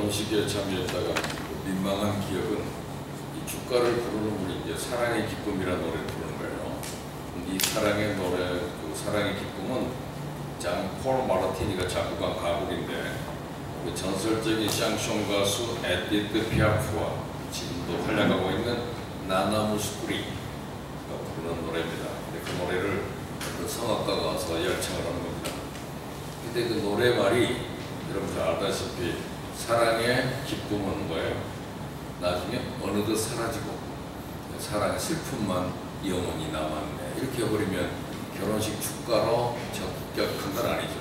결혼식에 참여했다가 민망한 기억은 이 주가를 부르는 분이 이제 사랑의 기쁨이라는 노래를 부르는 거예요. 이 사랑의 노래, 그 사랑의 기쁨은 장 폴 마르티니가 작곡한 가곡인데 그 전설적인 샹송 가수 에디트 피아프와 지금도 활약하고 있는 나나 무스쿠리가 부르는 노래입니다. 근데 그 노래를 어떤 성악가가 와서 열창을 하는 겁니다. 근데 그 노래 말이 여러분 잘 알다시피 사랑의 기쁨은 뭐예요? 나중에 어느덧 사라지고 사랑의 슬픔만 영원히 남았네. 이렇게 해버리면 결혼식 축가로 적격한 건 아니죠.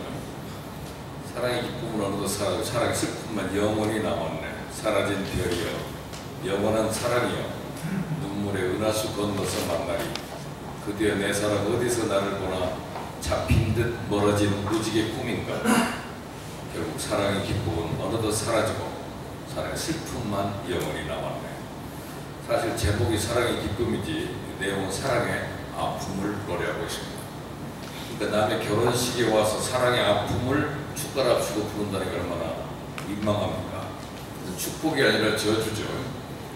사랑의 기쁨은 어느덧 사라지고 사랑의 슬픔만 영원히 남았네. 사라진 별이여 영원한 사랑이여 눈물의 은하수 건너서 만나리. 그대여 내 사랑 어디서 나를 보나 잡힌 듯 멀어진 무지개 꿈인가. 결국 사랑의 기쁨은 어느덧 사라지고 사랑의 슬픔만 영원히 남았네. 사실 제목이 사랑의 기쁨이지 내용은 사랑의 아픔을 노래하고 있습니다. 그러니까 남의 결혼식에 와서 사랑의 아픔을 축가랍시고 부른다는 게 얼마나 민망합니까? 축복이 아니라 저주죠.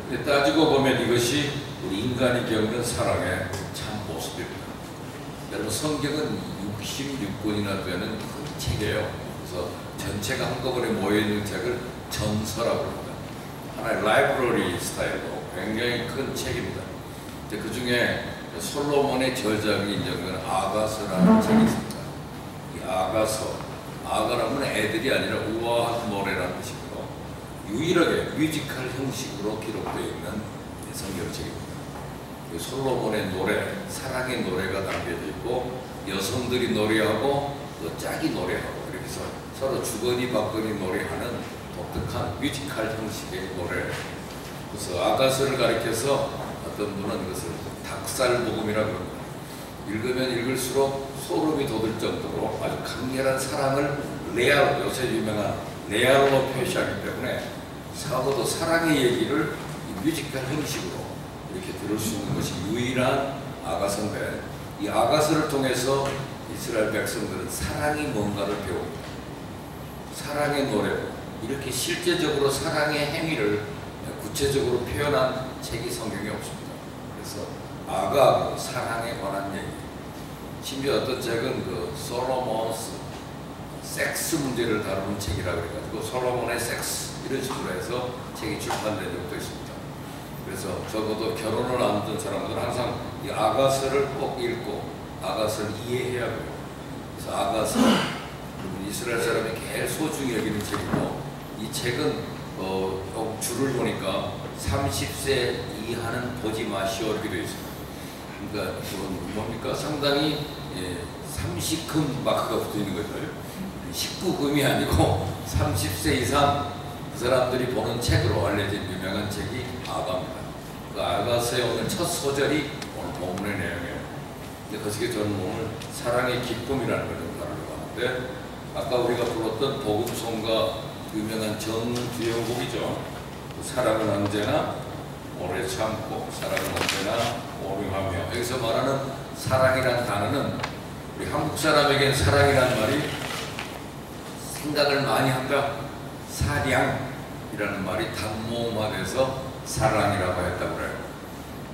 근데 따지고 보면 이것이 우리 인간이 겪는 사랑의 참 모습입니다. 여러분 성경은 66권이나 되는 큰 책이에요. 그래서 전체가 한꺼번에 모여있는 책을 전서라고 합니다. 하나의 라이브러리 스타일로 굉장히 큰 책입니다. 그 중에 솔로몬의 저작이 인정되는 아가서라는 책이 있습니다. 이 아가서, 아가라면 애들이 아니라 우아한 노래라는 뜻이고요. 유일하게 뮤지컬 형식으로 기록되어 있는 성경책입니다. 솔로몬의 노래, 사랑의 노래가 담겨져 있고 여성들이 노래하고 또 짝이 노래하고 이렇게 해서 서로 주거니 받거니 노래하는 독특한 뮤지컬 형식의 노래. 그래서 아가서를 가리켜서 어떤 분은 이것을 닭살복음이라고 합니다. 읽으면 읽을수록 소름이 돋을 정도로 아주 강렬한 사랑을 레아로, 요새 유명한 레아로 표시하기 때문에 사고도 사랑의 얘기를 이 뮤지컬 형식으로 이렇게 들을 수 있는 것이 유일한 아가서인데, 이 아가서를 통해서 이스라엘 백성들은 사랑이 뭔가를 배웁니다. 사랑의 노래로 이렇게 실제적으로 사랑의 행위를 구체적으로 표현한 책이 성경에 없습니다. 그래서 아가하고 사랑에 관한 얘기, 심지어 어떤 책은 그 솔로몬스 섹스 문제를 다루는 책이라고 해가지고 솔로몬의 섹스 이런 식으로 해서 책이 출판된 적도 있습니다. 그래서 적어도 결혼을 앞둔 사람들은 항상 이 아가서를 꼭 읽고 아가서를 이해해야 해요. 그래서 아가서, 이스라엘 사람이 제일 소중히 여기는 책이고, 이 책은 줄을 보니까 30세 이하는 보지 마시오 이렇게 되어 있습니다. 그러니까 뭡니까? 상당히 30금 마크가 붙어 있는 거죠. 19금이 아니고 30세 이상 그 사람들이 보는 책으로 알려진 유명한 책이 아가입니다. 그 아가서의 오늘 첫 소절이 오늘 본문의 내용이에요. 근데 거기에 저는 오늘 사랑의 기쁨이라는 걸 좀 다루려고 하는데, 아까 우리가 불렀던 복음송가 유명한 정주영곡이죠. 사랑은 언제나 오래 참고 사랑은 언제나 오류하며, 여기서 말하는 사랑이라는 단어는 우리 한국 사람에겐 사랑이라는 말이 생각을 많이 한다, 사량이라는 말이 단모음화돼서 사랑이라고 했다고 그래요.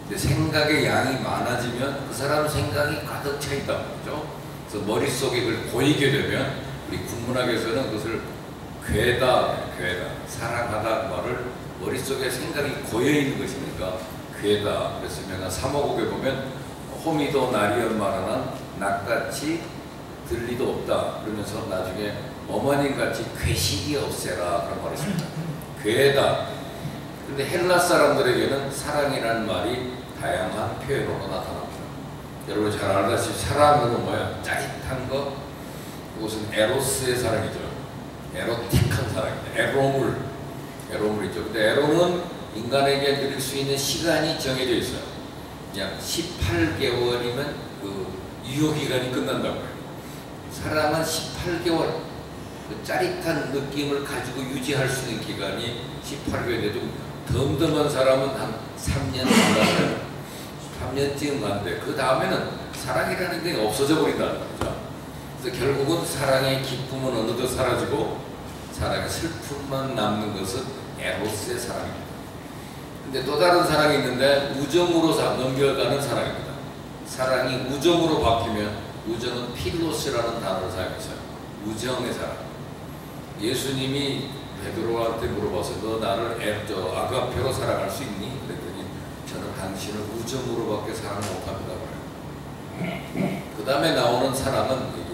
근데 생각의 양이 많아지면 그 사람 생각이 가득 차 있다, 그렇죠? 그래서 머릿속에 그걸 고이게 되면 우리 국문학에서는 그것을 괴다, 사랑하다 말을 머릿속에 생각이 고여있는 것이니까 괴다. 그래서 유명한 삼호곡에 보면 호미도 나리언 말하는 낫같이 들리도 없다 그러면서 나중에 어머님같이 괴식이 없애라 그런 말이 있습니다. 괴다. 근데 헬라 사람들에게는 사랑이라는 말이 다양한 표현으로 나타납니다. 여러분 잘 알다시피 사랑은 뭐야? 짜릿한 거. 그것은 에로스의 사랑이죠. 에로틱한 사랑입니다. 에로물이죠. 근데 에로는 인간에게 누릴 수 있는 시간이 정해져 있어요. 그냥 18개월이면 그 유효기간이 끝난다고 해요. 사랑은 18개월, 그 짜릿한 느낌을 가지고 유지할 수 있는 기간이 18개월인데도 덤덤한 사람은 한 3년 간다고요. 3년쯤 간대. 그 다음에는 사랑이라는 게 없어져 버린다는 거죠. 그래서 결국은 사랑의 기쁨은 어느덧 사라지고 사랑의 슬픔만 남는 것은 에로스의 사랑입니다. 근데 또 다른 사랑이 있는데 우정으로 넘겨가는 사랑입니다. 사랑이 우정으로 바뀌면 우정은 필로스라는 단어를 사용했어요. 우정의 사랑. 예수님이 베드로한테 물어봐서 너 나를 아가페로 사랑할 수 있니? 그랬더니 저는 당신을 우정으로밖에 사랑 못합니다. 그 다음에 나오는 사랑은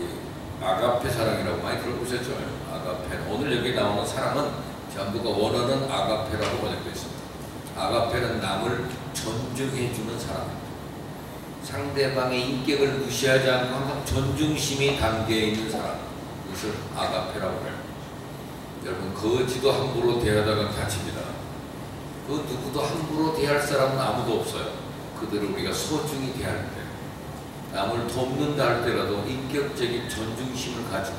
아가페 사랑이라고 많이 들어보셨죠? 아가페. 오늘 여기 나오는 사랑은 전부가 원어는 아가페라고 번역되어 있습니다. 아가페는 남을 존중해주는 사랑입니다. 상대방의 인격을 무시하지 않고 항상 존중심이 담겨있는 사람, 이것을 아가페라고 해요. 여러분, 거지도 함부로 대하다가 갇힙니다. 그 누구도 함부로 대할 사람은 아무도 없어요. 그들을 우리가 소중히 대할 때, 남을 돕는다 할 때라도 인격적인 존중심을 가지고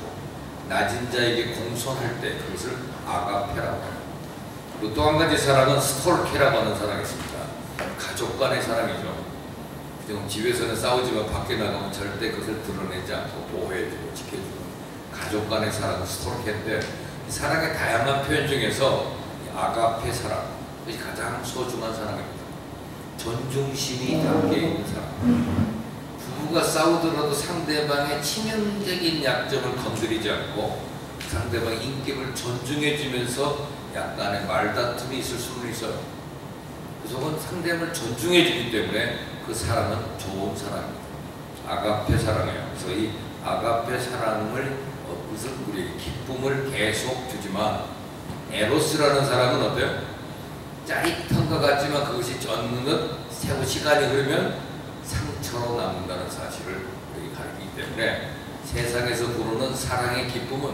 낮은 자에게 공손할 때 그것을 아가페라고 해요. 그리고 또 한 가지 사랑은 스톨케라고 하는 사랑이 있습니다. 가족 간의 사랑이죠. 집에서는 싸우지만 밖에 나가면 절대 그것을 드러내지 않고 보호해주고 지켜주고, 가족 간의 사랑은 스톨케인데, 사랑의 다양한 표현 중에서 아가페 사랑, 그것이 가장 소중한 사랑입니다. 존중심이 담겨있는 사랑. 부부가 싸우더라도 상대방의 치명적인 약점을 건드리지 않고 상대방의 인격을 존중해주면서 약간의 말다툼이 있을 수는 있어요. 그래서 상대방을 존중해주기 때문에 그 사랑은 좋은 사랑입니다. 아가페 사랑이에요. 그래서 이 아가페 사랑을 우리에게 기쁨을 계속 주지만, 에로스라는 사랑은 어때요? 짜릿한 것 같지만 그것이 어느 세월 시간이 흐르면 상처로 남는다는 사실을 여기 가리키기 때문에 세상에서 부르는 사랑의 기쁨은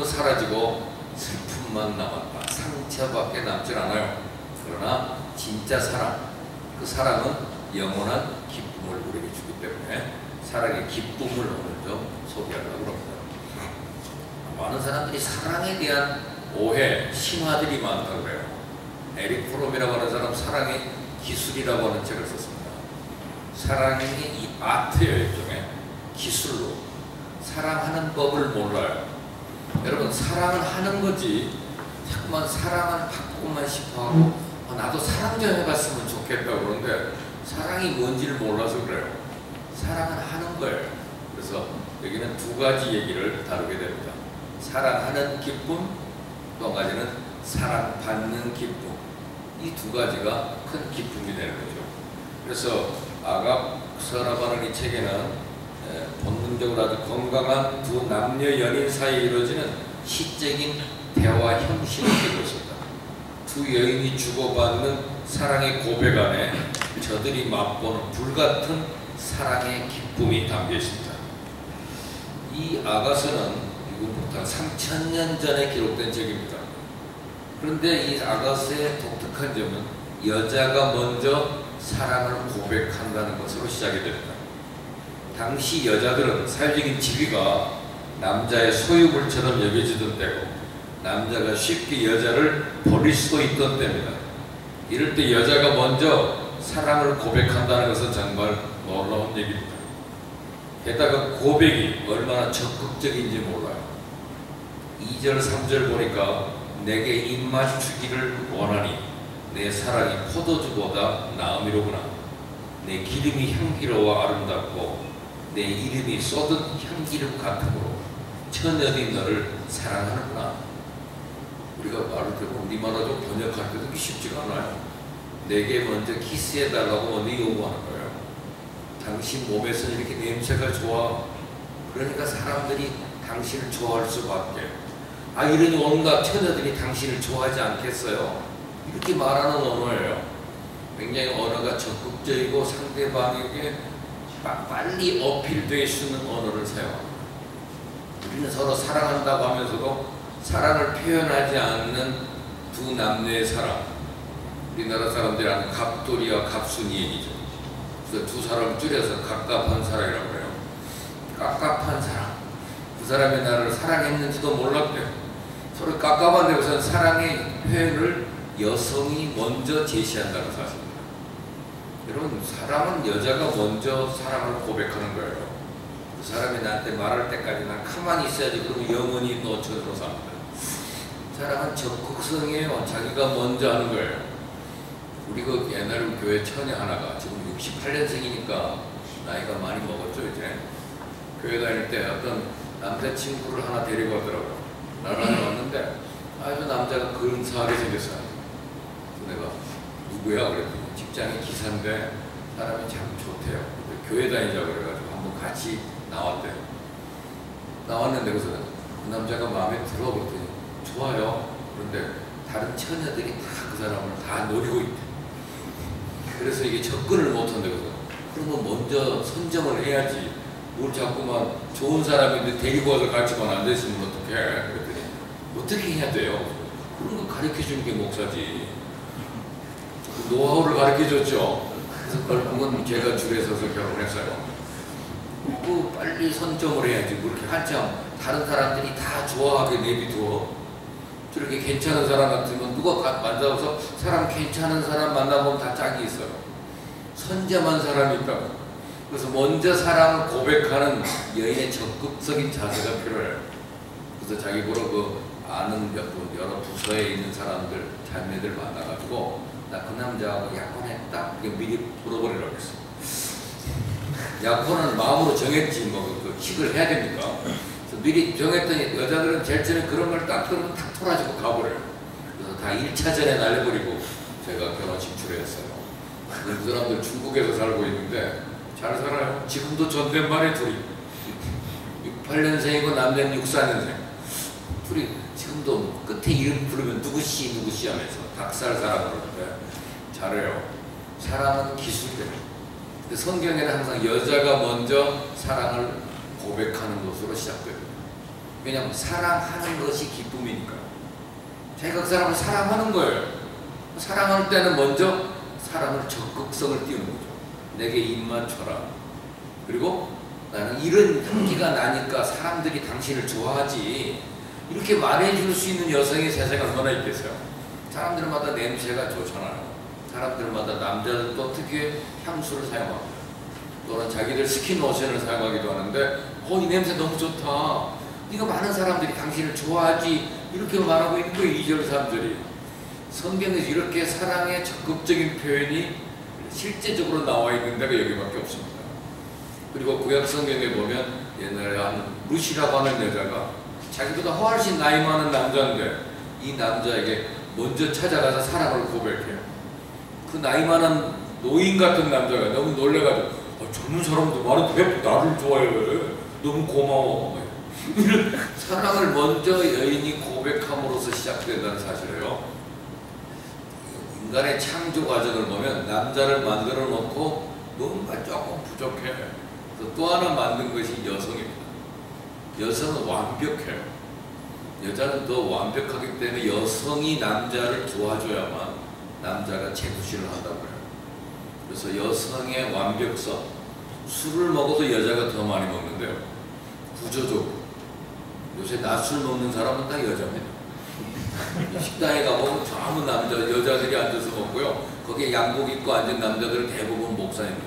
사라지고 슬픔만 남았다. 상처밖에 남질 않아요. 그러나 진짜 사랑, 그 사랑은 영원한 기쁨을 우리에게 주기 때문에 사랑의 기쁨을 오늘 좀 소개하려고 합니다. 많은 사람들이 사랑에 대한 오해, 신화들이 많다고 그래요. 에릭 프롬이라고 하는 사람 사랑의 기술이라고 하는 책을 썼습니다. 사랑이 이 아트예요. 일종의 기술로. 사랑하는 법을 몰라요. 여러분, 사랑을 하는 거지 자꾸만 사랑을 받고만 싶어하고 나도 사랑 좀 해봤으면 좋겠다고 그러는데 사랑이 뭔지를 몰라서 그래요. 사랑은 하는 거예요. 그래서 여기는 두 가지 얘기를 다루게 됩니다. 사랑하는 기쁨, 또 한 가지는 사랑받는 기쁨. 이 두 가지가 큰 기쁨이 되는 거죠. 그래서 아갑서라고 하는 이 책에는 본능적으로 아주 건강한 두 남녀 연인 사이에 이루어지는 시적인 대화 형식을 띠고 있습니다. 두 여인이 주고받는 사랑의 고백 안에 저들이 맛보는 불같은 사랑의 기쁨이 담겨 있습니다. 이 아가서는 이거부터 3000년 전에 기록된 책입니다. 그런데 이 아가서의 독특한 점은 여자가 먼저 사랑을 고백한다는 것으로 시작이 됩니다. 당시 여자들은 사회적인 지위가 남자의 소유물처럼 여겨지던 때고 남자가 쉽게 여자를 버릴 수도 있던 때입니다. 이럴 때 여자가 먼저 사랑을 고백한다는 것은 정말 놀라운 얘기입니다. 게다가 고백이 얼마나 적극적인지 몰라요. 2절 3절 보니까 내게 입맛 주기를 원하니 내 사랑이 포도주보다 나음이로구나. 내 기름이 향기로워 아름답고 내 이름이 쏟은 향기름 같으므로 처녀들이 너를 사랑하는구나. 우리가 말을 듣고 우리말로 번역할 때도 쉽지가 않아요. 내게 먼저 키스해달라고 먼저 요구하는 거예요. 당신 몸에서 이렇게 냄새가 좋아. 그러니까 사람들이 당신을 좋아할 수밖에. 이러니 온갖 처녀들이 당신을 좋아하지 않겠어요? 이렇게 말하는 언어예요. 굉장히 언어가 적극적이고 상대방에게 빨리 어필될 수 있는 언어를 사용합니다. 우리는 서로 사랑한다고 하면서도 사랑을 표현하지 않는 두 남녀의 사랑. 우리나라 사람들이 아는 갑돌이와 갑순이 얘기죠. 그래서 두 사람을 줄여서 갑갑한 사랑이라고 해요. 갑갑한 사랑. 그 사람이 나를 사랑했는지도 몰랐대요. 서로 깝깝한데 우선 사랑의 표현을 여성이 먼저 제시한다는 사실입니다. 여러분, 사랑은 여자가 먼저 사랑을 고백하는 거예요. 사람이 나한테 말할 때까지 난 가만히 있어야지. 그러면 영원히 놓쳐들어 삽니다. 사람은 적극성이에요. 자기가 먼저 하는 거예요. 우리 그 옛날 교회 처녀 하나가 지금 68년생이니까 나이가 많이 먹었죠. 이제 교회 다닐 때 어떤 남자친구를 하나 데리고 왔더라고요. 나라에 왔는데 아주 남자가 근사하게 생겼어요. 내가 누구야? 그랬더니 직장에 기사인데 사람이 참 좋대요. 교회 다니자 그래가지고 한번 같이 나왔대요. 나왔는데 그래서 그 남자가 마음에 들어. 그랬더니 좋아요. 그런데 다른 처녀들이 다 그 사람을 다 노리고 있대. 그래서 이게 접근을 못한대. 그래서 그러면 먼저 선정을 해야지. 뭘 자꾸만 좋은 사람인데 데리고 와서 같이만 안 됐으면 어떡해. 그랬더니 어떻게 해야 돼요? 그런 거 가르쳐주는 게 목사지. 노하우를 가르쳐줬죠. 그래서 결국은 제가 줄에 서서 결혼했어요. 빨리 선정을 해야지. 그렇게 한참 다른 사람들이 다 좋아하게 내비두어. 저렇게 괜찮은 사람 같으면 누가 만나서 사람 괜찮은 사람 만나보면 다 짝이 있어요. 선점한 사람이 있다고. 그래서 먼저 사랑을 고백하는 여인의 적극적인 자세가 필요해요. 그래서 자기 보러 그 아는 몇 분, 여러 부서에 있는 사람들, 자매들 만나가지고 나 그 남자하고 약혼했다. 미리 물어버리라고 했어. 약혼은 마음으로 정했지 뭐 킥을 해야 됩니까? 그래서 미리 정했더니 여자들은 제일 처음에 그런 걸 딱 들으면 탁 돌아지고 가버려요. 그래서 다 1차전에 날려버리고 제가 결혼식 출연했어요. 그 사람들 중국에서 살고 있는데 잘 살아요. 지금도 존댓말에 둘이 68년생이고 남자는 64년생. 둘이 지금도 끝에 이름 부르면 누구씨 누구씨 하면서 닭살 사람 그러는데 잘해요. 사랑은 기술이에요. 성경에는 항상 여자가 먼저 사랑을 고백하는 것으로 시작됩니다. 왜냐하면 사랑하는 것이 기쁨이니까. 자기가 그 사람을 사랑하는 거예요. 사랑할 때는 먼저 사람을 적극성을 띄우는 거죠. 내게 입 맞춰라. 그리고 나는 이런 향기가 나니까 사람들이 당신을 좋아하지. 이렇게 말해줄 수 있는 여성이 세상에 얼마나 있겠어요. 사람들마다 냄새가 좋잖아요. 사람들마다 남자들도 특유의 향수를 사용합니다. 또는 자기들 스킨로션을 사용하기도 하는데 이 냄새 너무 좋다. 네가 많은 사람들이 당신을 좋아하지. 이렇게 말하고 있는 거예요. 2절 3절이. 성경에서 이렇게 사랑의 적극적인 표현이 실제적으로 나와 있는 데가 여기밖에 없습니다. 그리고 구약 성경에 보면 옛날에 한 루시라고 하는 여자가 자기보다 훨씬 나이 많은 남자인데 이 남자에게 먼저 찾아가서 사랑을 고백해요. 그 나이 많은 노인 같은 남자가 너무 놀래가지고 젊은 사람도 말은 나를 좋아해. 너무 고마워. 이런 사랑을 먼저 여인이 고백함으로써 시작된다는 사실이에요. 인간의 창조 과정을 보면 남자를 만들어 놓고 뭔가 조금 부족해. 그래서 또 하나 만든 것이 여성입니다. 여성은 완벽해요. 여자는 더 완벽하기 때문에 여성이 남자를 도와줘야만 남자가 제구실을 한다고 해요. 그래서 여성의 완벽성, 술을 먹어도 여자가 더 많이 먹는데요. 구조적으로 요새 낮술 먹는 사람은 다 여자입니다. 식당에 가보면 전부 남자, 여자들이 앉아서 먹고요. 거기에 양복 입고 앉은 남자들은 대부분 목사입니다.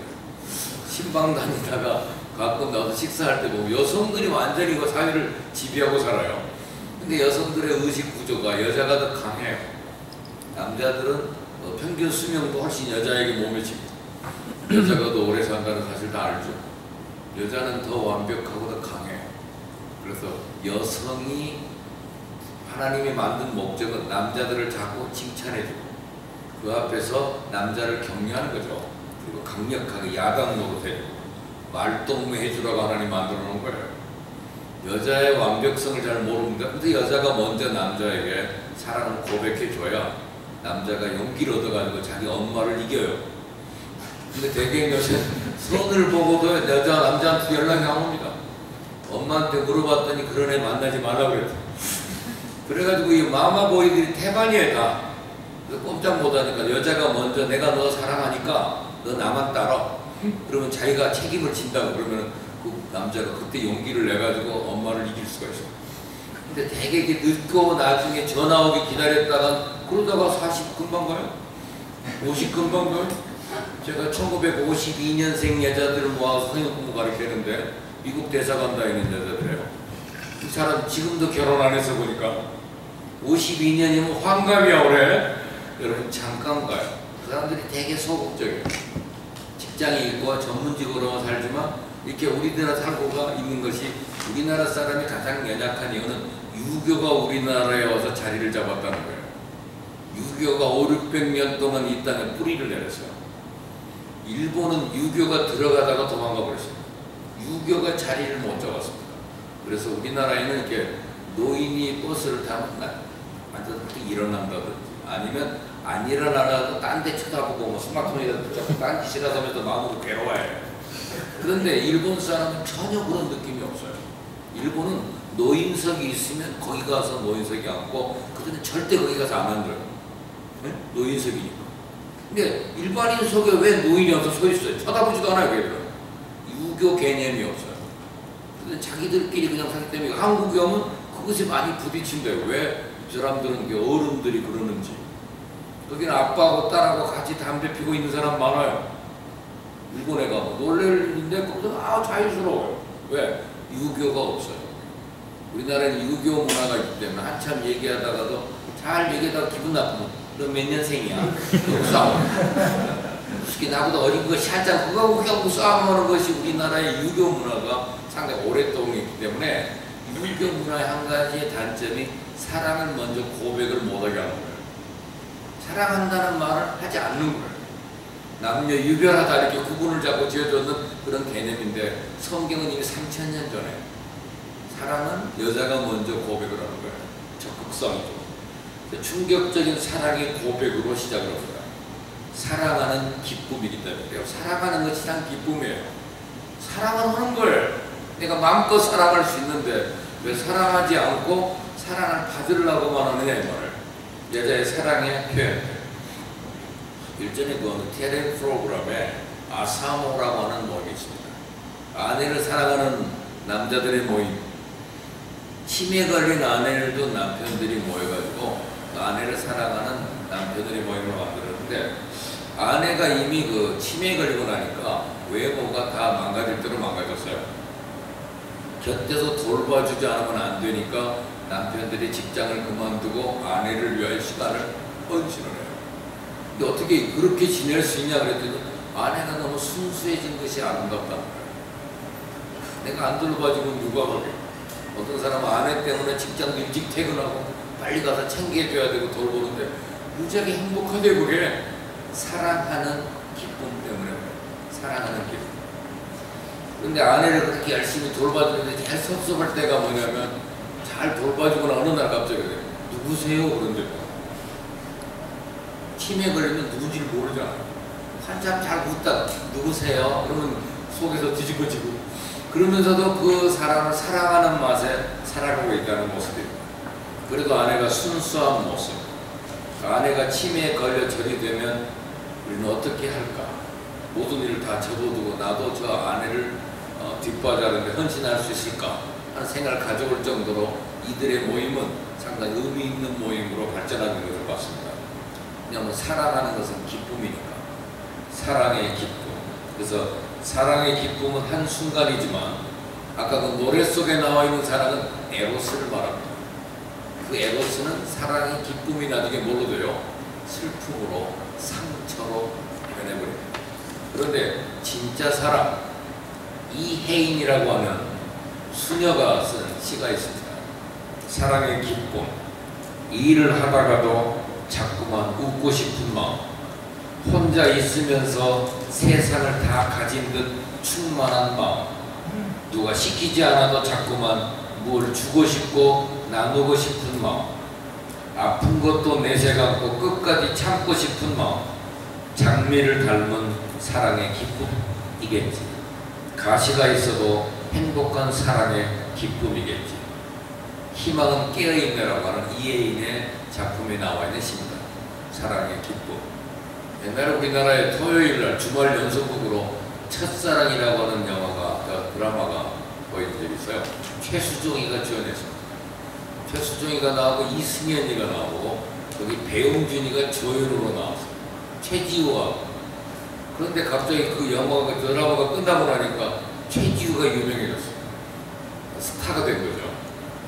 신방 다니다가 가끔 나와서 식사할 때 보면 여성들이 완전히 그 사회를 지배하고 살아요. 근데 여성들의 의식 구조가 여자가 더 강해요. 남자들은 평균 수명도 훨씬 여자에게 몸에 집니다. 여자가 더 오래 산다는 사실 다 알죠. 여자는 더 완벽하고 더 강해요. 그래서 여성이 하나님이 만든 목적은 남자들을 자꾸 칭찬해주고 그 앞에서 남자를 격려하는 거죠. 그리고 강력하게 야당 노릇해주고 말동무해주라고 하나님 만들어 놓은 거예요. 여자의 완벽성을 잘 모릅니다. 근데 여자가 먼저 남자에게 사랑을 고백해줘야 남자가 용기를 얻어가지고 자기 엄마를 이겨요. 근데 대개 요새 선을 보고도 여자 남자한테 연락이 안 옵니다. 엄마한테 물어봤더니 그런 애 만나지 말라고 그랬죠. 그래가지고 이 마마보이들이 태반이에요 다. 그래서 꼼짝 못하니까 여자가 먼저 내가 너 사랑하니까 너 나만 따라. 그러면 자기가 책임을 진다고 그러면 그 남자가 그때 용기를 내가지고 엄마를 이길 수가 있어요. 근데 되게 이렇게 늦고 나중에 전화 오기 기다렸다가 그러다가 40 금방 가요. 50 금방 가요. 제가 1952년생 여자들을 모아서 성형 공부 가르치는데 미국 대사관 다니는 여자들이에요. 이 사람 지금도 결혼 안 해서 보니까 52년이면 환갑이야 올해. 여러분 잠깐 가요. 그 사람들이 되게 소극적이에요. 직장이 있고 전문직으로 살지만 이렇게 우리나라 살고가 있는 것이 우리나라 사람이 가장 연약한 이유는 유교가 우리나라에 와서 자리를 잡았다는 거예요. 유교가 500~600년 동안 이 땅에 뿌리를 내렸어요. 일본은 유교가 들어가다가 도망가 버렸어요. 유교가 자리를 못 잡았습니다. 그래서 우리나라에는 이렇게 노인이 버스를 타면 완전 일어난다든지 아니면 안 일어나라도 딴 데 쳐다보고 뭐 스마트폰이라도 붙잡고 딴짓이라도 하면서 마음으로 괴로워해요. 그런데 일본 사람은 전혀 그런 느낌이 없어요. 일본은 노인석이 있으면 거기 가서 노인석에 앉고 그들은 절대 거기 가서 안 앉아요. 네? 노인석이니까. 근데 일반인석에 왜 노인이 와서 서 있어요? 쳐다보지도 않아요. 걔들은. 유교 개념이 없어요. 근데 자기들끼리 그냥 살기 때문에 한국에 오면 그것이 많이 부딪힌대요. 왜 사람들은 어른들이 그러는지. 거기는 아빠하고 딸하고 같이 담배 피고 있는 사람 많아요. 일본에 가면 놀랄는데 거기서 자유스러워요. 왜? 유교가 없어요. 우리나라는 유교 문화가 있기 때문에 한참 얘기하다가도 잘 얘기하다가 기분 나쁘면 너 몇 년생이야? 그거 싸워. 특히 나보다 어린 것이 한참 그거 싸움하는 것이 우리나라의 유교 문화가 상당히 오랫동안 있기 때문에 유교 문화의 한 가지의 단점이 사랑을 먼저 고백을 못하게 하는 거예요. 사랑한다는 말을 하지 않는 거예요. 남녀 유별하다 이렇게 구분을 잡고 지어줬는 그런 개념인데 성경은 이미 3000년 전에 사랑은 여자가 먼저 고백을 하는 거예요. 적극성이죠. 충격적인 사랑의 고백으로 시작을 합니다. 사랑하는 기쁨이기 때문에 사랑하는 것이 참 기쁨이에요. 사랑을 하는 거예요. 내가 마음껏 사랑할 수 있는데 왜 사랑하지 않고 사랑을 받으려고만 하느냐 이 말을. 여자의 사랑의 표현. 일전에 그 텔레 프로그램에 아사모라고 하는 모임이 있습니다. 아내를 사랑하는 남자들의 모임. 치매 걸린 아내들도 남편들이 모여가지고 그 아내를 사랑하는 남편들의 모임을 만들었는데 아내가 이미 그 치매에 걸리고 나니까 외모가 다 망가질 대로 망가졌어요. 곁에서 돌봐주지 않으면 안 되니까 남편들이 직장을 그만두고 아내를 위할 시간을 헌신을 해요. 근데 어떻게 그렇게 지낼 수 있냐 그랬더니 아내가 너무 순수해진 것이 아름답다는 거예요. 내가 안 돌봐주면 누가 그래? 어떤 사람은 아내 때문에 직장도 일찍 퇴근하고 빨리 가서 챙겨줘야 되고 돌보는데 무지하게 행복하대. 그게 사랑하는 기쁨 때문에 사랑하는 기쁨. 그런데 아내를 그렇게 열심히 돌봐주는데 제일 섭섭할 때가 뭐냐면 잘 돌봐주거나 어느 날 갑자기 그래. 누구세요? 그런데 치매 걸리면 누군지를 모르잖아요. 한참 잘 묻다가 누구세요? 그러면 속에서 뒤집어지고 그러면서도 그 사람을 사랑하는 맛에 살아가고 있다는 모습입니다. 그래도 아내가 순수한 모습. 아내가 치매에 걸려 절이 되면 우리는 어떻게 할까? 모든 일을 다 접어두고 나도 저 아내를 뒷바자르는데 헌신할 수 있을까? 하는 생각을 가져올 정도로 이들의 모임은 상당히 의미 있는 모임으로 발전하는 것을 봤습니다. 왜냐하면 사랑하는 것은 기쁨이니까. 사랑의 기쁨. 그래서 사랑의 기쁨은 한순간이지만 아까 그 노래 속에 나와 있는 사랑은 에로스를 말합니다. 그 에로스는 사랑의 기쁨이 나중에 뭘로 돼요? 슬픔으로, 상처로 변해버립니다. 그런데 진짜 사랑, 이혜인이라고 하는 수녀가 쓴 시가 있습니다. 사랑의 기쁨. 일을 하다가도 자꾸만 웃고 싶은 마음. 혼자 있으면서 세상을 다 가진 듯 충만한 마음. 누가 시키지 않아도 자꾸만 뭘 주고 싶고 나누고 싶은 마음. 아픈 것도 내세 갖고 끝까지 참고 싶은 마음. 장미를 닮은 사랑의 기쁨이겠지. 가시가 있어도 행복한 사랑의 기쁨이겠지. 희망은 깨어있네라고 하는 이혜인의 작품에 나와 있는 시입니다. 사랑의 기쁨. 옛날에 우리나라에 토요일날 주말 연속극으로 첫사랑이라고 하는 영화가, 드라마가 보인 적이 있어요. 최수종이가 주연했습니다. 최수종이가 나오고 이승연이가 나오고 거기 배용준이가 조연으로 나왔어요. 최지우와. 그런데 갑자기 그 영화가, 드라마가 끝나고 나니까 최지우가 유명해졌어요. 스타가 된 거죠.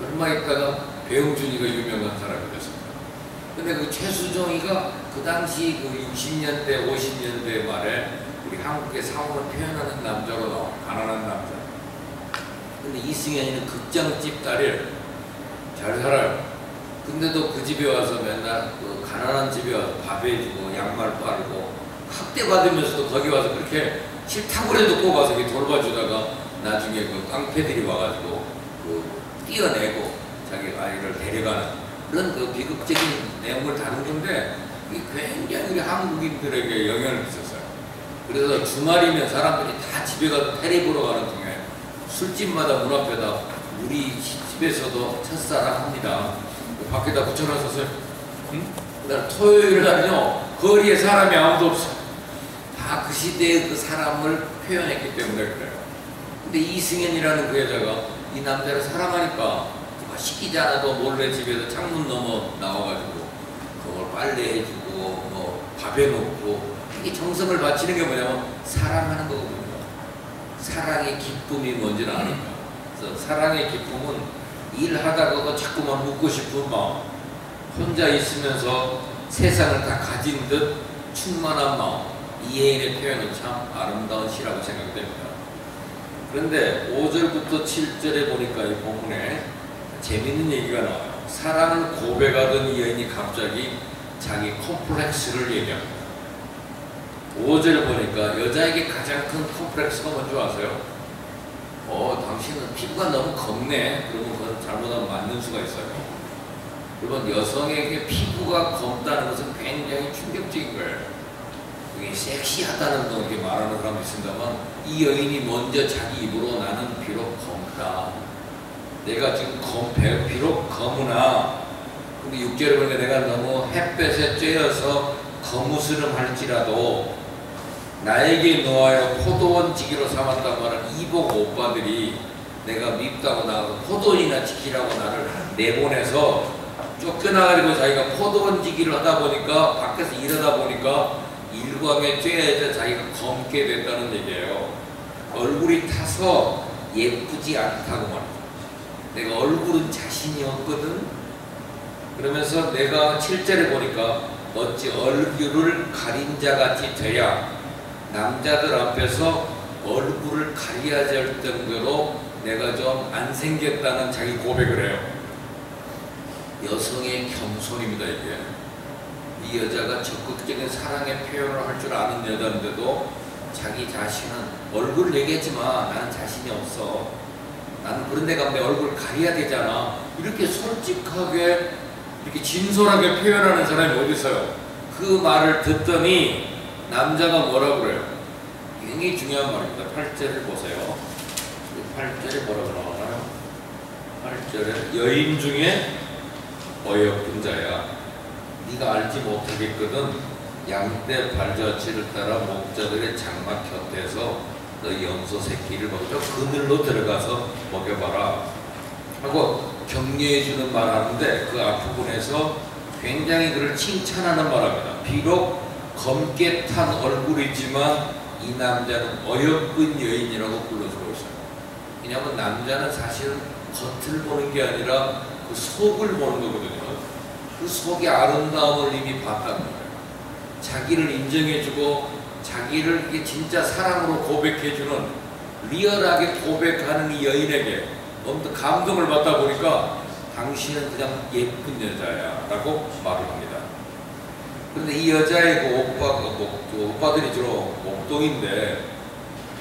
얼마 있다가 배용준이가 유명한 사람이 됐습니다. 근데 그 최수종이가 그 당시 그 60년대, 50년대 말에 우리 한국의 상황을 표현하는 남자로 나와. 가난한 남자. 근데 이승현이는 극장집 딸이에요. 잘 살아요. 근데도 그 집에 와서 맨날 그 가난한 집에 와서 밥 해주고 양말 빨고 학대받으면서도 거기 와서 그렇게 싫다고 해도 꼭 와서 이렇게 돌봐주다가 나중에 그 깡패들이 와가지고 그 뛰어내고 자기 아이를 데려가는 그런 그 비극적인 내용을 다룬 건데 이게 굉장히 우리 한국인들에게 영향을 미쳤어요. 그래서 주말이면 사람들이 다 집에 가서 테레비 보러 가는 중에 술집마다 문 앞에다 우리 집에서도 첫사랑 합니다. 밖에다 붙여놨었어요. 응? 그다음 토요일 날은요 거리에 사람이 아무도 없어요. 다 그 시대의 그 사람을 표현했기 때문에 그래요. 근데 이승현이라는 그 여자가 이 남자를 사랑하니까 시키지 않아도 몰래 집에서 창문 넘어 나와가지고 그걸 빨래해주고 뭐 밥에 놓고 이게 정성을 바치는 게 뭐냐면 사랑하는 거거든요. 사랑의 기쁨이 뭔지는 아니까. 그래서 사랑의 기쁨은 일하다가도 자꾸만 묻고 싶은 마음, 혼자 있으면서 세상을 다 가진 듯 충만한 마음, 이해인의 표현은 참 아름다운 시라고 생각됩니다. 그런데 5절부터 7절에 보니까 이 본문에 재밌는 얘기가 나와요. 사랑을 고백하던 이 여인이 갑자기 자기 컴플렉스를 얘기합니다. 5절 보니까 여자에게 가장 큰 컴플렉스가 뭔지 아세요? 당신은 피부가 너무 검네. 그러면 그건 잘못하면 맞는 수가 있어요. 그러면 여성에게 피부가 검다는 것은 굉장히 충격적인 거예요. 그게 섹시하다는 거 이렇게 말하는 사람도 있습니다만 이 여인이 먼저 자기 입으로 나는 비록 검다. 내가 지금 비록 검으나 근데 6절에 보니까 내가 너무 햇볕에 쬐어서 거무스름 할지라도 나에게 놓아여 포도원지기로 삼았단 말은 이복 오빠들이 내가 밉다고 나가서 포도원이나 지키라고 나를 내보내서 쫓겨나가지고 자기가 포도원지기를 하다 보니까 밖에서 일하다 보니까 일광에 쬐어져 자기가 검게 됐다는 얘기예요. 얼굴이 타서 예쁘지 않다고 말이죠. 내가 얼굴은 자신이 없거든. 그러면서 내가 7절에 보니까 어찌 얼굴을 가린 자같이 돼야 남자들 앞에서 얼굴을 가려야 할 정도로 내가 좀 안 생겼다는 자기 고백을 해요. 여성의 겸손입니다. 이게 이 여자가 적극적인 사랑의 표현을 할 줄 아는 여자인데도 자기 자신은 얼굴을 얘기했지만 나는 자신이 없어. 나는 그런 데 가면 내 얼굴을 가려야 되잖아. 이렇게 솔직하게 이렇게 진솔하게 표현하는 사람이 어디 있어요? 그 말을 듣더니 남자가 뭐라고 그래요? 굉장히 중요한 말입니다. 8절을 보세요. 8절에 뭐라고 나오나요? 8절에 여인 중에 어여쁜 자야. 네가 알지 못하겠거든 양떼 발자취를 따라 목자들의 장막 곁에서 너 염소 새끼를 먹여 그늘로 들어가서 먹여봐라 하고 격려해주는 말 하는데 그 앞부분에서 굉장히 그를 칭찬하는 말합니다. 비록 검게 탄 얼굴이지만 이 남자는 어여쁜 여인이라고 불러주고 있어요. 왜냐하면 남자는 사실 겉을 보는 게 아니라 그 속을 보는 거거든요. 그 속의 아름다움을 이미 봤다는 거예요. 자기를 인정해주고 자기를 이게 진짜 사랑으로 고백해주는 리얼하게 고백하는 이 여인에게 너무 감동을 받다 보니까 당신은 그냥 예쁜 여자야 라고 말을 합니다. 그런데 이 여자의 그 오빠들이 주로 목동인데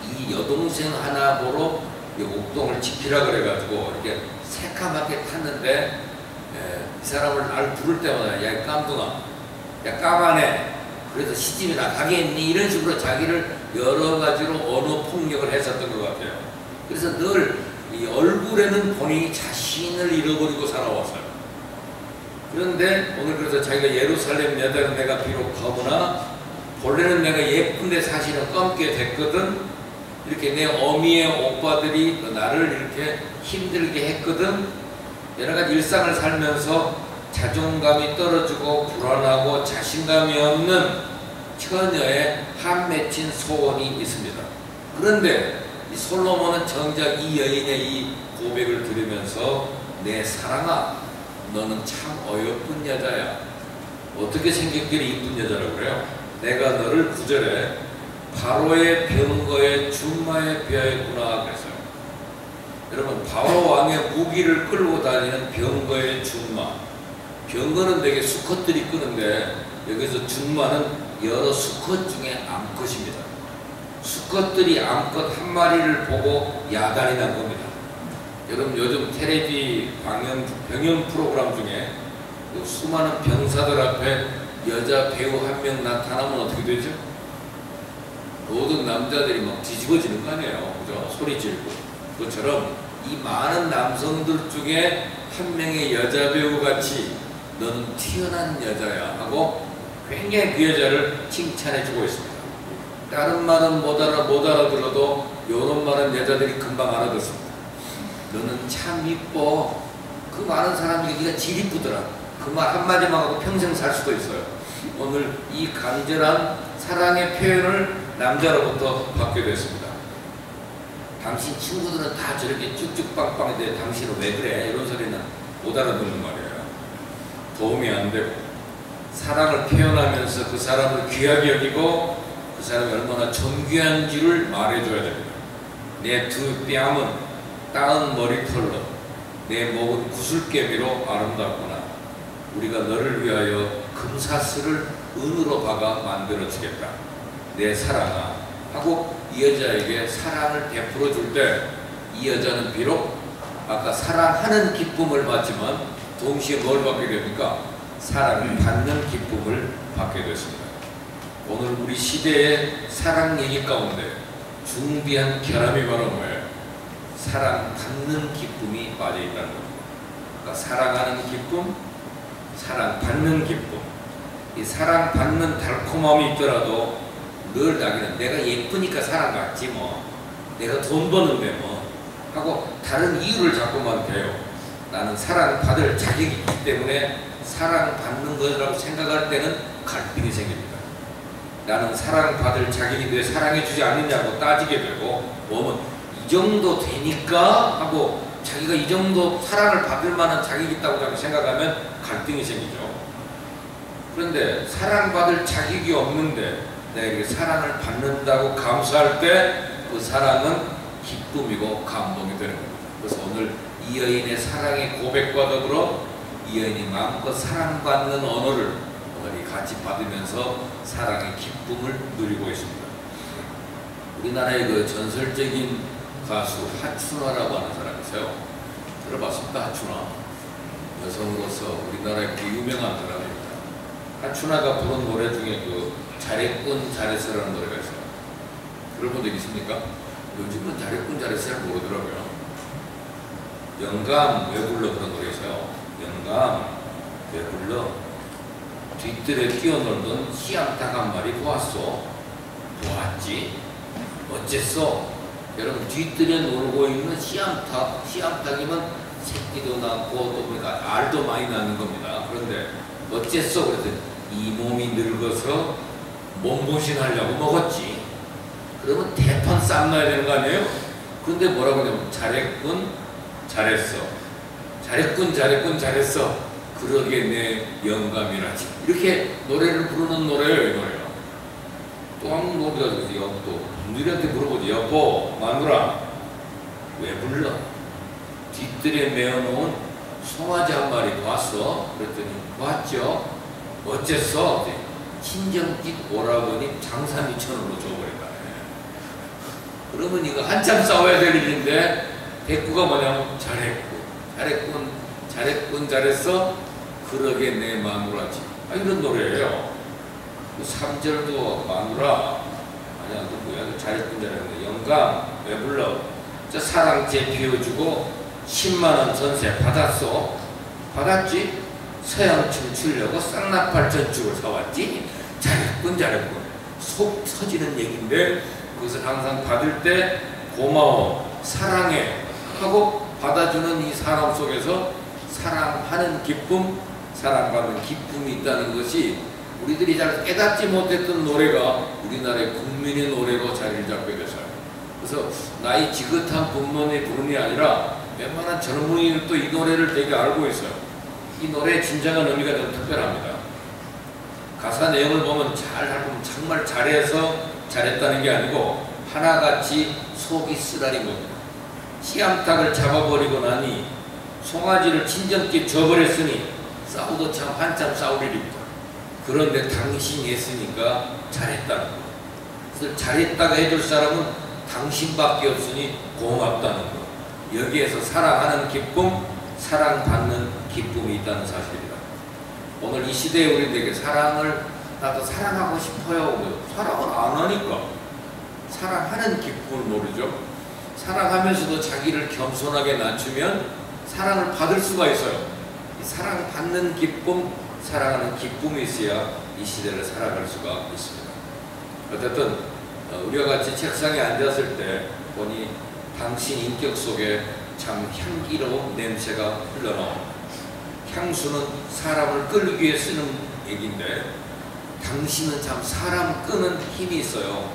이 여동생 하나 보러 이 목동을 지키라 그래가지고 이렇게 새까맣게 탔는데 이 사람을 날 부를 때마다 야 깜둥아 야 까마네 그래서 시집이 나가겠니 이런 식으로 자기를 여러 가지로 언어 폭력을 했었던 것 같아요. 그래서 늘 이 얼굴에는 본인이 자신을 잃어버리고 살아왔어요. 그런데 오늘 그래서 자기가 예루살렘 여자는 내가 비록 거무나 본래는 내가 예쁜데 사실은 검게 됐거든. 이렇게 내 어미의 오빠들이 나를 이렇게 힘들게 했거든. 여러 가지 일상을 살면서 자존감이 떨어지고 불안하고 자신감이 없는 처녀의 한 맺힌 소원이 있습니다. 그런데 이 솔로몬은 정작 이 여인의 이 고백을 들으면서 내 사랑아 너는 참 어여쁜 여자야. 어떻게 생겼길래 이쁜 여자라고 그래요? 내가 너를 9절에 바로의 병거에 준마에 비하였구나 그랬어요. 여러분 바로 왕의 무기를 끌고 다니는 병거의 준마. 병거는 되게 수컷들이 끄는데 여기서 준마는 여러 수컷 중에 암컷입니다. 수컷들이 암컷 한 마리를 보고 야단이 난 겁니다. 여러분 요즘 텔레비 병영 프로그램 중에 수많은 병사들 앞에 여자 배우 한 명 나타나면 어떻게 되죠? 모든 남자들이 막 뒤집어지는 거 아니에요. 그죠? 소리 지르고. 그것처럼 이 많은 남성들 중에 한 명의 여자 배우 같이 너는 튀어난 여자야 하고 굉장히 그 여자를 칭찬해 주고 있습니다. 다른 말은 못 알아들어도 이런 말은 여자들이 금방 알아듣습니다. 너는 참 이뻐. 그 많은 사람 중에 네가 제일 이쁘더라. 그 말 한마디만 하고 평생 살 수도 있어요. 오늘 이 간절한 사랑의 표현을 남자로부터 받게 됐습니다. 당신 친구들은 다 저렇게 쭉쭉빵빵인데 당신은 왜 그래? 이런 소리는 못 알아듣는 말이에요. 도움이 안 되고 사랑을 표현하면서 그 사람을 귀하게 여기고 그 사람이 얼마나 존귀한지를 말해줘야 됩니다. 내 두 뺨은 따은 머리털로 내 목은 구슬개미로 아름답구나. 우리가 너를 위하여 금사슬을 은으로 박아 만들어주겠다. 내 사랑아 하고 이 여자에게 사랑을 베풀어 줄 때 이 여자는 비록 아까 사랑하는 기쁨을 받지만 동시에 뭘 받게 됩니까? 사랑을 받는 기쁨을 받게 됐습니다. 오늘 우리 시대의 사랑 얘기 가운데 중대한 결함이 바로 뭐예요? 사랑 받는 기쁨이 빠져 있다는 겁니다. 그러니까 사랑하는 기쁨, 사랑 받는 기쁨. 이 사랑 받는 달콤함이 있더라도 늘 나기는 내가 예쁘니까 사랑받지 뭐, 내가 돈 버는데 뭐 하고 다른 이유를 자꾸만 대요. 나는 사랑받을 자격이 있기 때문에 사랑받는 거라고 생각할 때는 갈등이 생깁니다. 나는 사랑받을 자격이 왜 사랑해주지 않느냐고 따지게 되고, 뭐면 이 정도 되니까 하고 자기가 이 정도 사랑을 받을 만한 자격이 있다고 자꾸 생각하면 갈등이 생기죠. 그런데 사랑받을 자격이 없는데 내가 이렇게 사랑을 받는다고 감사할 때 그 사랑은 기쁨이고 감동이 되는 겁니다. 그래서 오늘 이 여인의 사랑의 고백과 더불어 이 여인이 마음껏 사랑받는 언어를 오늘 같이 받으면서 사랑의 기쁨을 누리고 있습니다. 우리나라의 그 전설적인 가수 하춘화라고 하는 사람이 있어요. 들어봤습니까? 하춘화. 여성으로서 우리나라의 그 유명한 사람입니다. 하춘화가 부른 노래 중에 그 잘했군 잘했어라는 노래가 있어요. 들어본 적 있습니까? 요즘은 잘했군 잘했어 잘 모르더라고요. 영감 왜 불러 그런 노래 있어요. 영감 왜 불러 뒤뜰에 뛰어놀던 씨암탉 한 마리 보았소. 보았지. 어째서? 여러분 뒤뜰에 놀고 있는 씨암탉이면 새끼도 낳고 또 보니까 알도 많이 낳는 겁니다. 그런데 어째서? 그랬더니 이 몸이 늙어서 몸보신 하려고 먹었지. 그러면 대판 쌈놔야 되는 거 아니에요? 그런데 뭐라고 하냐면 잘했군 잘했어. 잘했군 잘했군 잘했어. 그러게 내 영감이라지. 이렇게 노래를 부르는 노래예요. 이 노래요. 또 한 번 노래가 있어요. 또 누리한테 물어보지. 여보 마누라 왜 불러? 뒤뜰에 메어놓은 송아지 한 마리 봤어? 그랬더니 봤죠. 어째서? 친정집 오라버니 장사 2,000원으로 줘버린다. 그러면 이거 한참 싸워야 될 일인데 대꾸가 뭐냐면 잘했군 잘했어. 그러게 내 마누라지. 이런 노래예요. 3절도 마누라 아니야 누구야? 잘했군 잘했네. 영감 왜 불러? 저 사랑제 비워주고 10만원 전세 받았어. 받았지? 서양 춤추려고 쌍나팔 전축을 사왔지. 잘했군 잘했군. 속 터지는 얘기인데 그것을 항상 받을 때 고마워 사랑해 하고 받아주는 이 사람 속에서 사랑하는 기쁨, 사랑받는 기쁨이 있다는 것이 우리들이 잘 깨닫지 못했던 노래가 우리나라의 국민의 노래로 자리를 잡게 됐어요. 그래서 나이 지긋한 부모님이 부르는 게 아니라 웬만한 젊은이들도 이 노래를 되게 알고 있어요. 이 노래의 진정한 의미가 좀 특별합니다. 가사 내용을 보면 정말 잘해서 잘했다는 게 아니고 하나같이 속이 쓰라린 겁니다. 씨암탉을 잡아버리고 나니 송아지를 친정집 줘버렸으니 싸우도 참 한참 싸우리입니다. 그런데 당신이 했으니까 잘했다는 거. 그래서 잘했다고 해줄 사람은 당신밖에 없으니 고맙다는 거. 여기에서 사랑하는 기쁨, 사랑받는 기쁨이 있다는 사실입니다. 오늘 이 시대에 우리들에게 사랑을 나도 사랑하고 싶어요. 사랑을 안 하니까 사랑하는 기쁨을 모르죠. 사랑하면서도 자기를 겸손하게 낮추면 사랑을 받을 수가 있어요. 이 사랑받는 기쁨, 사랑하는 기쁨이 있어야 이 시대를 살아갈 수가 있습니다. 어쨌든 우리가 같이 책상에 앉았을 때 보니 당신 인격 속에 참 향기로운 냄새가 흘러나옵니다. 향수는 사람을 끌기 위해 쓰는 얘기인데 당신은 참 사람 끄는 힘이 있어요.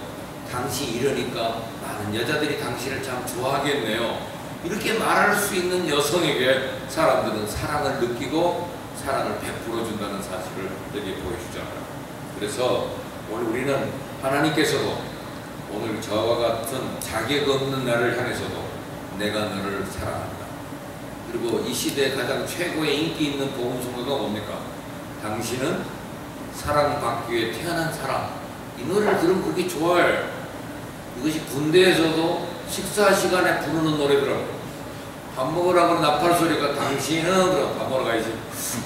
당신 이러니까 많은 여자들이 당신을 참 좋아하겠네요. 이렇게 말할 수 있는 여성에게 사람들은 사랑을 느끼고 사랑을 베풀어 준다는 사실을 여기 보여주잖아요. 그래서 오늘 우리는 하나님께서도 오늘 저와 같은 자격 없는 나를 향해서도 내가 너를 사랑한다. 그리고 이 시대에 가장 최고의 인기 있는 복음성가가 뭡니까? 당신은 사랑받기 위해 태어난 사람. 이 노래를 들으면 그렇게 좋아해요. 이것이 군대에서도 식사 시간에 부르는 노래더라고요. 밥 먹으라고 나팔 소리가 당신은 그럼 밥 먹으러 가야지.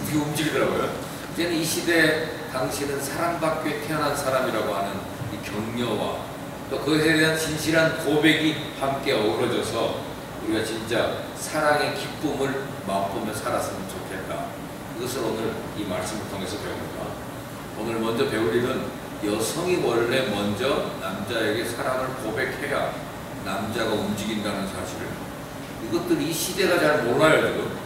이게 움직이더라고요. 이제는 이 시대에 당신은 사랑받기 위해 태어난 사람이라고 하는 이 격려와 또 그것에 대한 진실한 고백이 함께 어우러져서 우리가 진짜 사랑의 기쁨을 맛보며 살았으면 좋겠다. 이것을 오늘 이 말씀을 통해서 배웁니다. 오늘 먼저 배울 일은 여성이 원래 먼저 남자에게 사랑을 고백해야 남자가 움직인다는 사실을, 이것들 이 시대가 잘 몰라요. 지금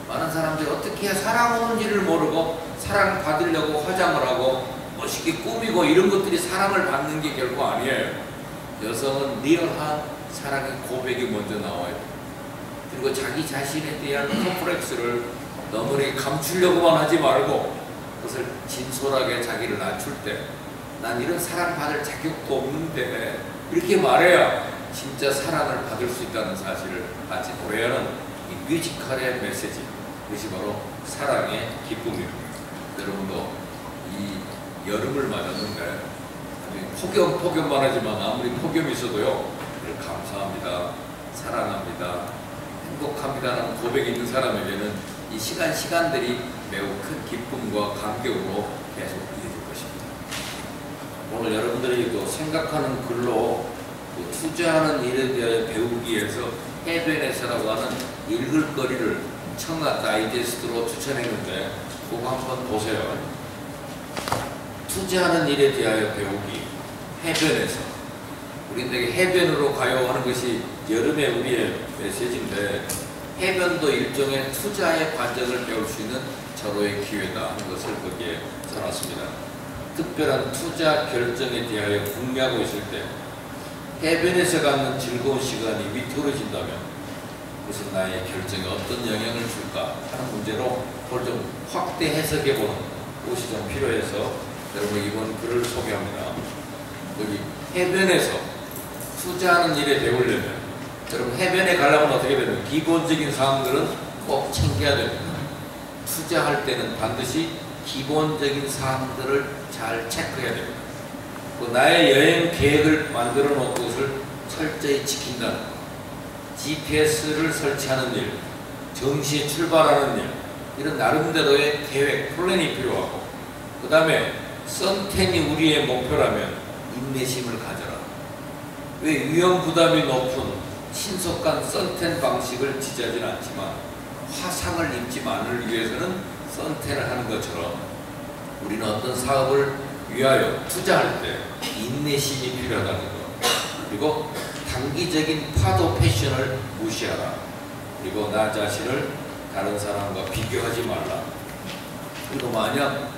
많은 사람들이 어떻게 해야 사랑하는지를 모르고 사랑받으려고 화장을 하고 멋있게 꾸미고 이런 것들이 사랑을 받는 게 결코 아니에요. 여성은 리얼한 사랑의 고백이 먼저 나와야 돼요. 그리고 자기 자신에 대한 컴플렉스를 너무나 감추려고만 하지 말고 그것을 진솔하게 자기를 낮출 때 난 이런 사랑받을 자격도 없는데 이렇게 말해야 진짜 사랑을 받을 수 있다는 사실을 같이 노래하는 이 뮤지컬의 메시지, 그것이 바로 사랑의 기쁨입니다. 여러분도 이 여름을 맞았는데 폭염만 하지만 아무리 폭염이 있어도요 감사합니다, 사랑합니다, 행복합니다라는 고백이 있는 사람에게는 이 시간들이 매우 큰 기쁨과 감격으로 계속 이어질 것입니다. 오늘 여러분들이 또 생각하는 글로 또 투자하는 일에 대하여 배우기 위해서 해변에서라고 하는 읽을 거리를 청아 다이제스트로 추천했는데 그거 한번 보세요. 투자하는 일에 대하여 배우기, 해변에서. 우리는 되게 해변으로 가요 하는 것이 여름에 우리의 메시지인데 해변도 일종의 투자의 과정을 배울 수 있는 절호의 기회다 하는 것을 거기에 써놨습니다. 특별한 투자 결정에 대하여 궁리하고 있을 때 해변에서 갖는 즐거운 시간이 위태로워진다면 그것은 나의 결정에 어떤 영향을 줄까 하는 문제로 그걸 좀 확대 해석해보는 것이 좀 필요해서 여러분 이번 글을 소개합니다. 여기 해변에서 투자하는 일에 배우려면 여러분 해변에 가려면 어떻게 되면 기본적인 사항들은 꼭 챙겨야 됩니다. 투자할 때는 반드시 기본적인 사항들을 잘 체크해야 됩니다. 나의 여행 계획을 만들어 놓은 것을 철저히 지킨다는 것, GPS를 설치하는 일, 정시에 출발하는 일, 이런 나름대로의 계획, 플랜이 필요하고 그 다음에 선텐이 우리의 목표라면 인내심을 가져라. 왜 위험 부담이 높은 신속한 선텐 방식을 지지하지는 않지만 화상을 입지 않을 위해서는 선텐을 하는 것처럼 우리는 어떤 사업을 위하여 투자할 때 인내심이 필요하다는 것, 그리고 단기적인 파도 패션을 무시하라. 그리고 나 자신을 다른 사람과 비교하지 말라. 그리고 만약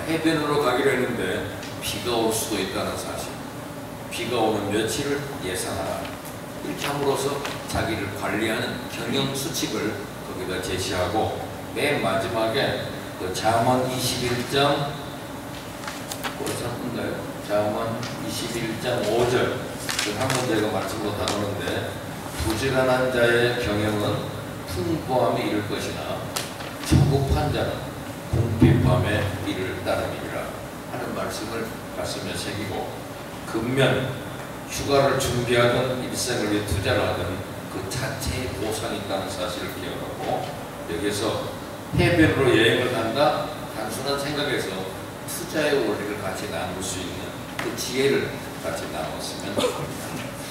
해변으로 가기로 했는데 비가 올 수도 있다는 사실, 비가 오는 며칠을 예상하라. 이렇게 함으로써 자기를 관리하는 경영 수칙을 거기다 제시하고, 맨 마지막에 그 잠언 21장 어디서인가요? 잠언 21장 5절 한번 제가 말씀도 다루는데, 부지런한 자의 경영은 풍부함에 이를 것이나 조급한 자는 궁핍함에 이를 따름이라 하는 말씀을 가슴에 새기고, 근면 휴가를 준비하든 일생을 위해 투자를 하든 그 자체에 보상이 있다는 사실을 기억하고, 여기서 해변으로 여행을 간다, 단순한 생각에서 투자의 원리를 같이 나눌 수 있는 그 지혜를 같이 나눴으면 합니다.